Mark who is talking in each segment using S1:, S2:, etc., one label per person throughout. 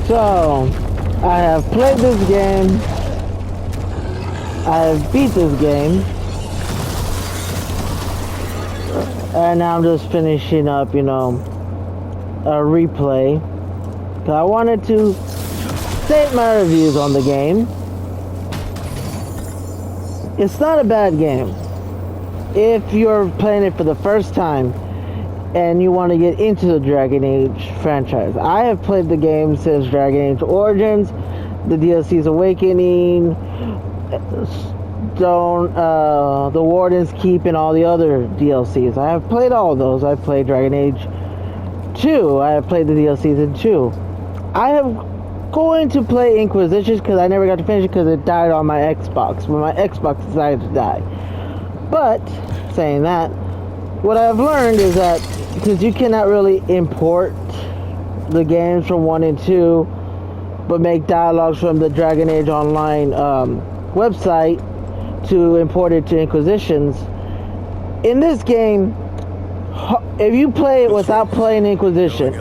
S1: So, I have played this game. I have beat this game. And now I'm just finishing up, a replay. Cause I wanted to state my reviews on the game. It's not a bad game. If you're playing it for the first time and you want to get into the Dragon Age franchise. I have played the game since Dragon Age Origins, the DLC's Awakening, the Warden's Keep, and all the other DLCs. I have played all of those. I've played Dragon Age 2. I have played the DLCs in 2. I am going to play Inquisition because I never got to finish it because it died on my Xbox when my Xbox decided to die. But, saying that, what I've learned is that because you cannot really import the games from 1 and 2, but make dialogues from the Dragon Age Online website to import it to Inquisitions. In this game, if you play it without playing Inquisition,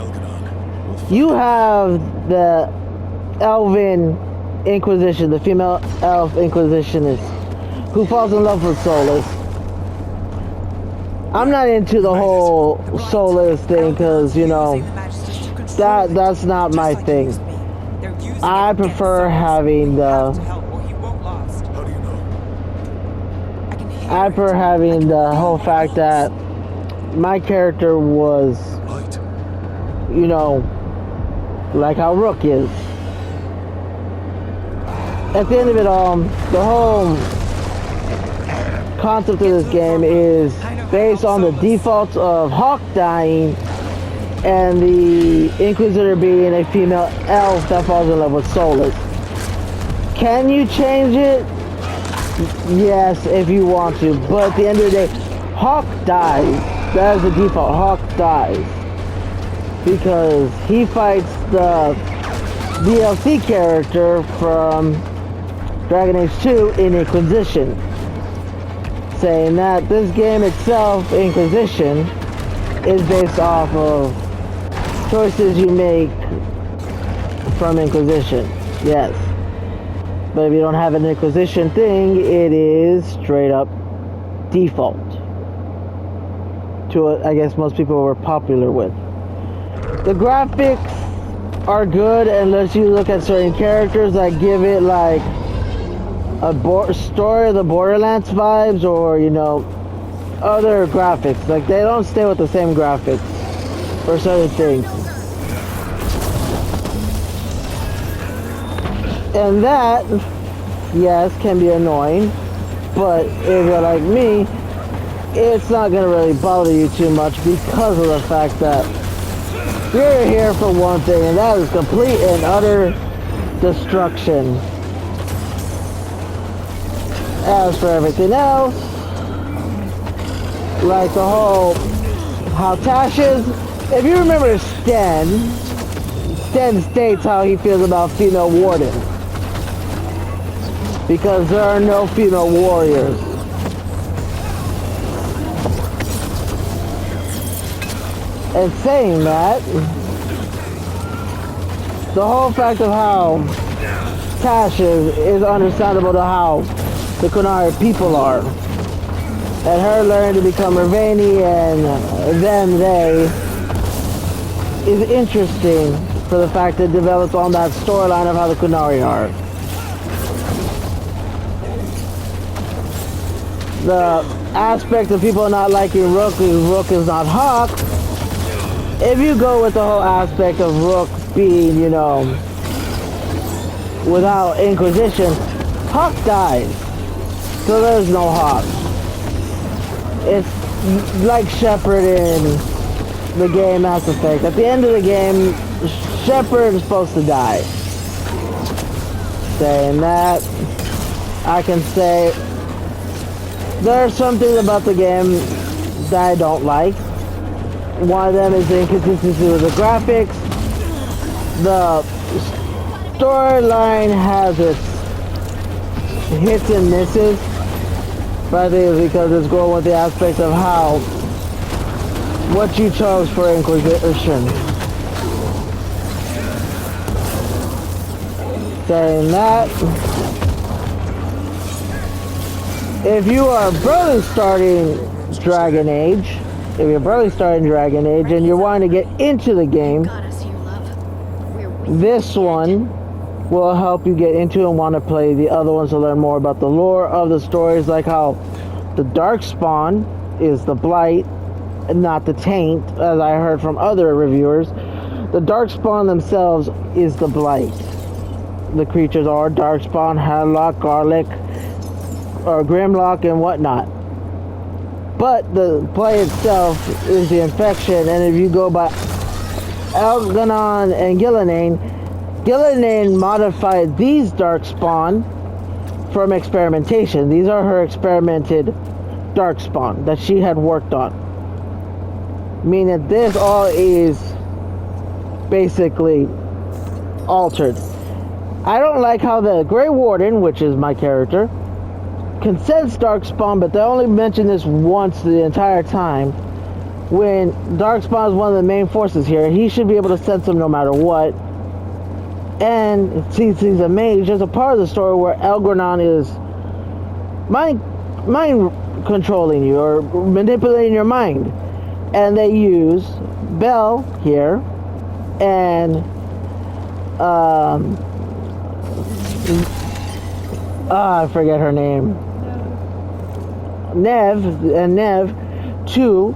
S1: you have the Elven Inquisition, the female elf Inquisitionist, who falls in love with Solus. I'm not into the whole Solus thing because, that's not my thing. I prefer having the whole fact that my character was, like how Rook is. At the end of it all, the whole concept of this game is based on the defaults of Hawk dying and the Inquisitor being a female elf that falls in love with Solus. Can you change it? Yes, if you want to, but at the end of the day, Hawk dies. That is the default. Hawk dies because he fights the DLC character from Dragon Age 2 in Inquisition, saying that this game itself, Inquisition, is based off of choices you make from Inquisition. Yes. But if you don't have an Inquisition thing, it is straight up default to what I guess most people were popular with. The graphics are good unless you look at certain characters that give it like a story of the Borderlands vibes, or other graphics. Like they don't stay with the same graphics for certain things. And that, yes, can be annoying, but if you're like me, it's not going to really bother you too much because of the fact that you're here for one thing, and that is complete and utter destruction. As for everything else, like the whole, how Tash is, if you remember Sten states how he feels about female Warden. Because there are no female warriors. And saying that, the whole fact of how Tash is understandable to how the Kunari people are. And her learning to become Ravani and they is interesting for the fact that it develops on that storyline of how the Kunari are. The aspect of people not liking Rook is not Hawk. If you go with the whole aspect of Rook being, without Inquisition, Hawk dies. So there's no Hawk. It's like Shepard in the game Mass Effect. At the end of the game, Shepard is supposed to die. Saying that, I can say there are some things about the game that I don't like. One of them is the inconsistency with the graphics. The storyline has its hits and misses. But I think it's because it's going with the aspect of how what you chose for Inquisition. Saying that, if you are barely starting Dragon Age, and you're wanting to get into the game, this one will help you get into and want to play the other ones to learn more about the lore of the stories, like how the Darkspawn is the Blight and not the Taint, as I heard from other reviewers. The Darkspawn themselves is the Blight. The creatures are Darkspawn, Hadlock, Garlic, or Grimlock, and whatnot. But the play itself is the infection, and if you go by Elganon and Gillinan modified these Darkspawn from experimentation. These are her experimented Darkspawn that she had worked on. Meaning this all is basically altered. I don't like how the Grey Warden, which is my character, can sense Darkspawn, but they only mention this once the entire time. When Darkspawn is one of the main forces here, he should be able to sense them no matter what. And since he's a mage, there's a part of the story where Elganon is mind controlling you or manipulating your mind. And they use Belle here and I forget her name. Nev to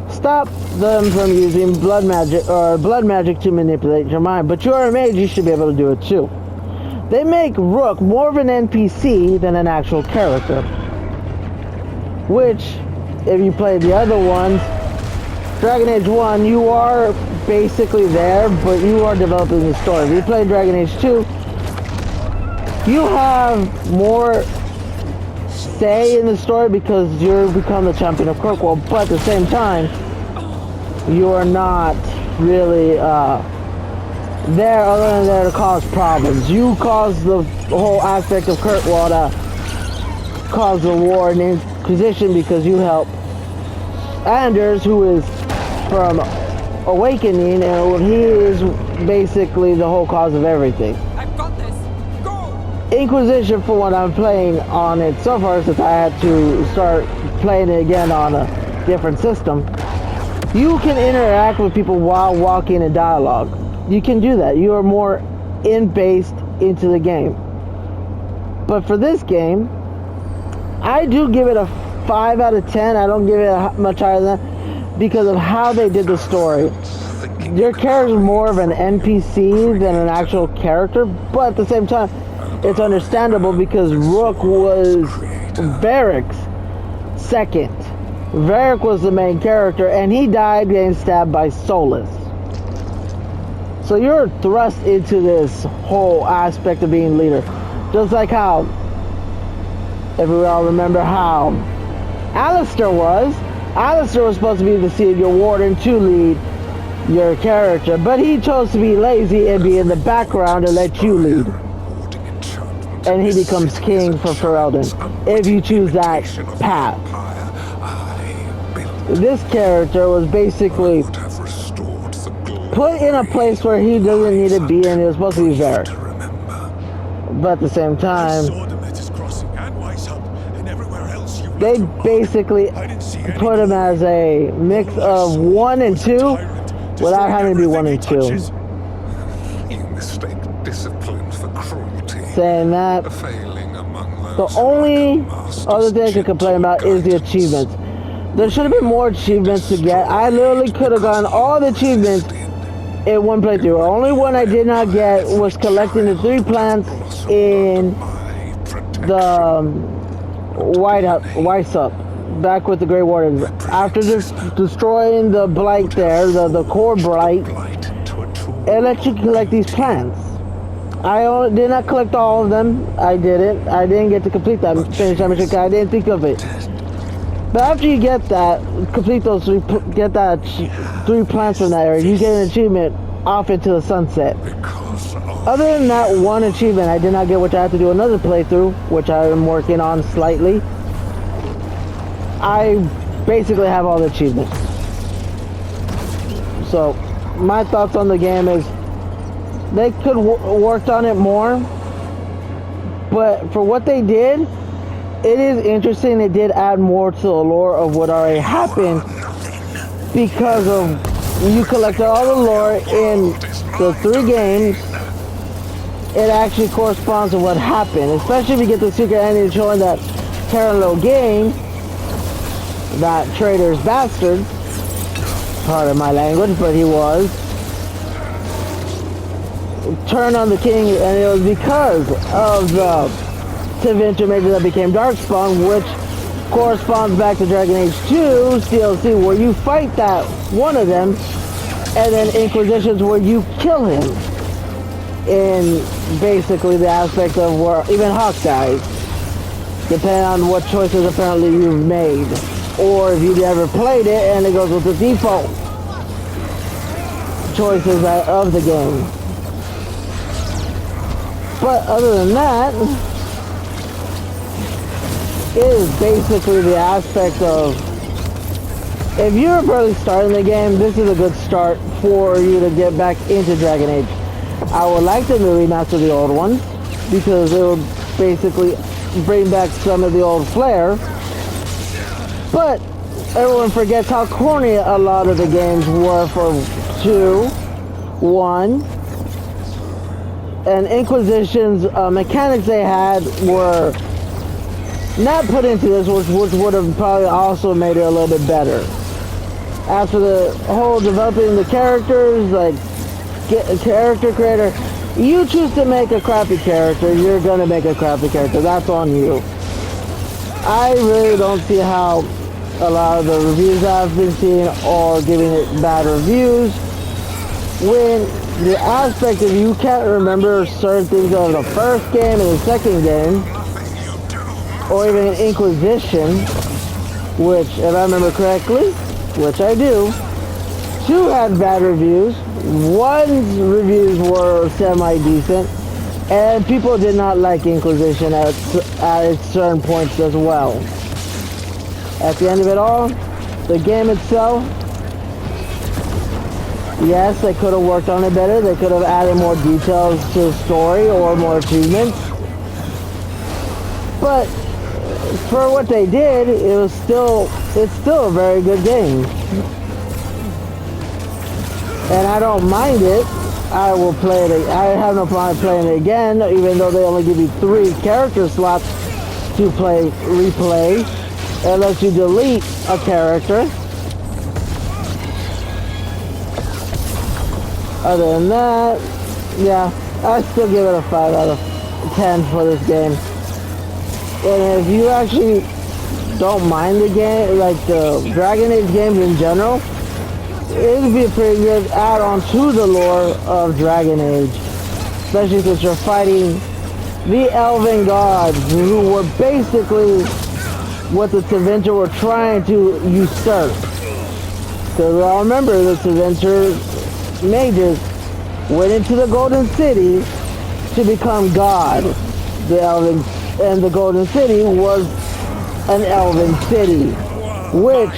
S1: stop them from using blood magic to manipulate your mind. But you're a mage, you should be able to do it too. They make Rook more of an NPC than an actual character. Which, if you play the other ones, Dragon Age 1, you are basically there, but you are developing the story. If you play Dragon Age 2, you have more say in the story because you become the champion of Kirkwall, but at the same time, you are not really there other than there to cause problems. You cause the whole aspect of Kirkwall to cause the war and Inquisition because you help Anders, who is from Awakening, and he is basically the whole cause of everything.
S2: I've got this. Go!
S1: Inquisition, for what I'm playing on it so far, since I had to start playing it again on a different system, you can interact with people while walking in dialogue. You can do that. You are more based into the game. But for this game, I do give it a 5 out of 10. I don't give it much higher than that because of how they did the story. Your character is more of an NPC than an actual character, but at the same time, it's understandable because Rook was Varric's second. Varric was the main character, and he died getting stabbed by Solus. So you're thrust into this whole aspect of being leader. Just like how, if we all remember how Alistair was supposed to be the senior warden to lead your character, but he chose to be lazy and be in the background and let you lead. And he becomes king for Ferelden, if you choose that path. This character was basically put in a place where he doesn't need to be, and it was supposed to be Varric. But at the same time, they basically put him as a mix of 1 and 2 without having to be 1 and 2. Saying that, the only other thing I can complain about is the achievements. There should have been more achievements to get. I literally could have gotten all the achievements in one playthrough. The only one I did not get was collecting the 3 plants in the White Up, back with the Grey Warden. After destroying the Blight there, the core Blight, it lets you collect these plants. I did not collect all of them. I didn't get to complete that finish that mission. I didn't think of it. But after you get that, complete those 3 plants from that area, you get an achievement off into the sunset. Other than that one achievement I did not get, which I have to do another playthrough, which I am working on slightly, I basically have all the achievements. So my thoughts on the game is They could worked on it more, but for what they did, it is interesting. It did add more to the lore of what already happened because of you collected all the lore in the 3 games. It actually corresponds to what happened, especially if you get the secret ending showing that Karen Logain, that traitor's bastard, pardon my language, but he was, turned on the king, and it was because of the Tevinter Major that became Darkspawn, which corresponds back to Dragon Age 2 DLC, where you fight that one of them, and then Inquisitions where you kill him. In basically the aspect of where even Hawk dies, depending on what choices apparently you've made, or if you've ever played it and it goes with the default choices of the game. But other than that, it is basically the aspect of, if you're barely starting the game, this is a good start for you to get back into Dragon Age. I would like them to remaster the old ones because it would basically bring back some of the old flair. But everyone forgets how corny a lot of the games were for 2, 1, and Inquisition's mechanics they had were not put into this, which would have probably also made it a little bit better. As for the whole developing the characters, like get a character creator, you choose to make a crappy character, you're gonna make a crappy character. That's on you. I really don't see how a lot of the reviews I've been seeing are giving it bad reviews, when the aspect of you can't remember certain things of the first game and the second game, or even Inquisition, which, if I remember correctly, which I do, 2 had bad reviews, 1's reviews were semi-decent, and people did not like Inquisition at certain points as well. At the end of it all, the game itself, yes, they could have worked on it better, they could have added more details to the story or more achievements, but for what they did, it's still a very good game. And I don't mind it. I will play it. I have no problem playing it again, even though they only give you 3 character slots to replay, unless you delete a character. Other than that, yeah, I still give it a 5 out of 10 for this game. And if you actually don't mind the game, like the Dragon Age games in general, it would be a pretty good add-on to the lore of Dragon Age. Especially since you're fighting the Elven gods, who were basically what the Tevinter were trying to usurp. Because we all remember the Tevinter mages went into the Golden City to become God. The Elven, and the Golden City was an Elven city, which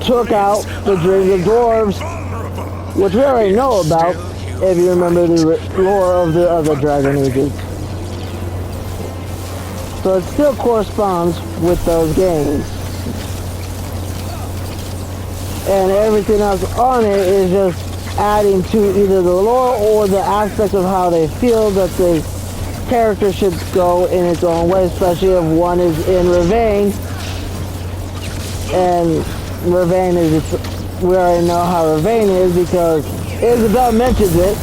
S1: took out the dreams of dwarves, which we already know about if you remember the lore of the other Dragon Ages. So it still corresponds with those games. And everything else on it is just adding to either the lore or the aspect of how they feel that the character should go in its own way, especially if one is in Ravane. And Ravane is, we already know how Ravane is because Isabel mentions it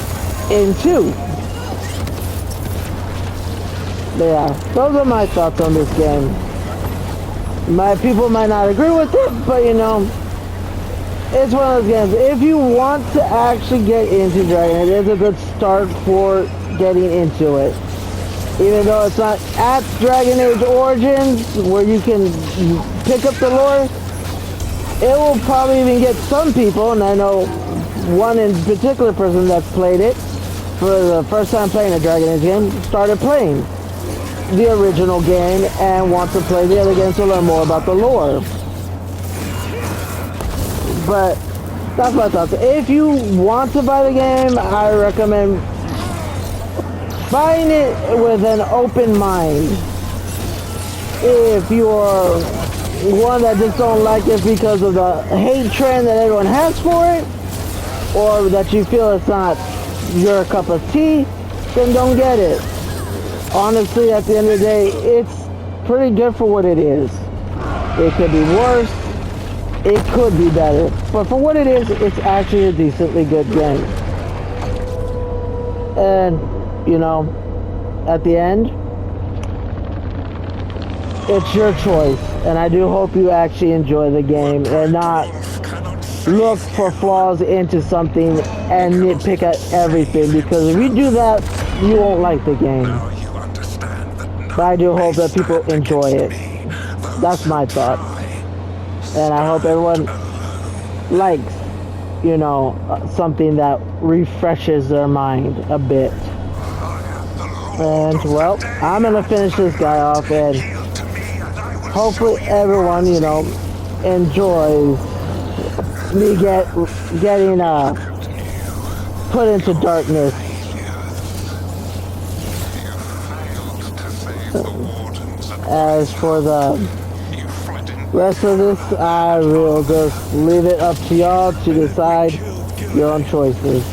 S1: in 2. But yeah, those are my thoughts on this game. My people might not agree with it, but you know, it's one of those games. If you want to actually get into Dragon Age, it's a good start for getting into it. Even though it's not at Dragon Age Origins, where you can pick up the lore, it will probably even get some people, and I know one in particular person that's played it for the first time playing a Dragon Age game, started playing the original game and wants to play the other game to learn more about the lore. But That's my thoughts. If you want to buy the game, I recommend buying it with an open mind. If you're one that just don't like it because of the hate trend that everyone has for it, or that you feel it's not your cup of tea, then don't get it. Honestly, at the end of the day, it's pretty good for what it is. It could be worse, it could be better, but for what it is, it's actually a decently good game. And, you know, at the end, it's your choice, and I do hope you actually enjoy the game and not look for flaws into something and nitpick at everything, because if you do that, you won't like the game. But I do hope that people enjoy it. That's my thought. And I hope everyone likes, you know, something that refreshes their mind a bit. And, well, I'm going to finish this guy off, and hopefully everyone, you know, enjoys me getting put into darkness. As for the rest of this, I will just leave it up to y'all to decide your own choices.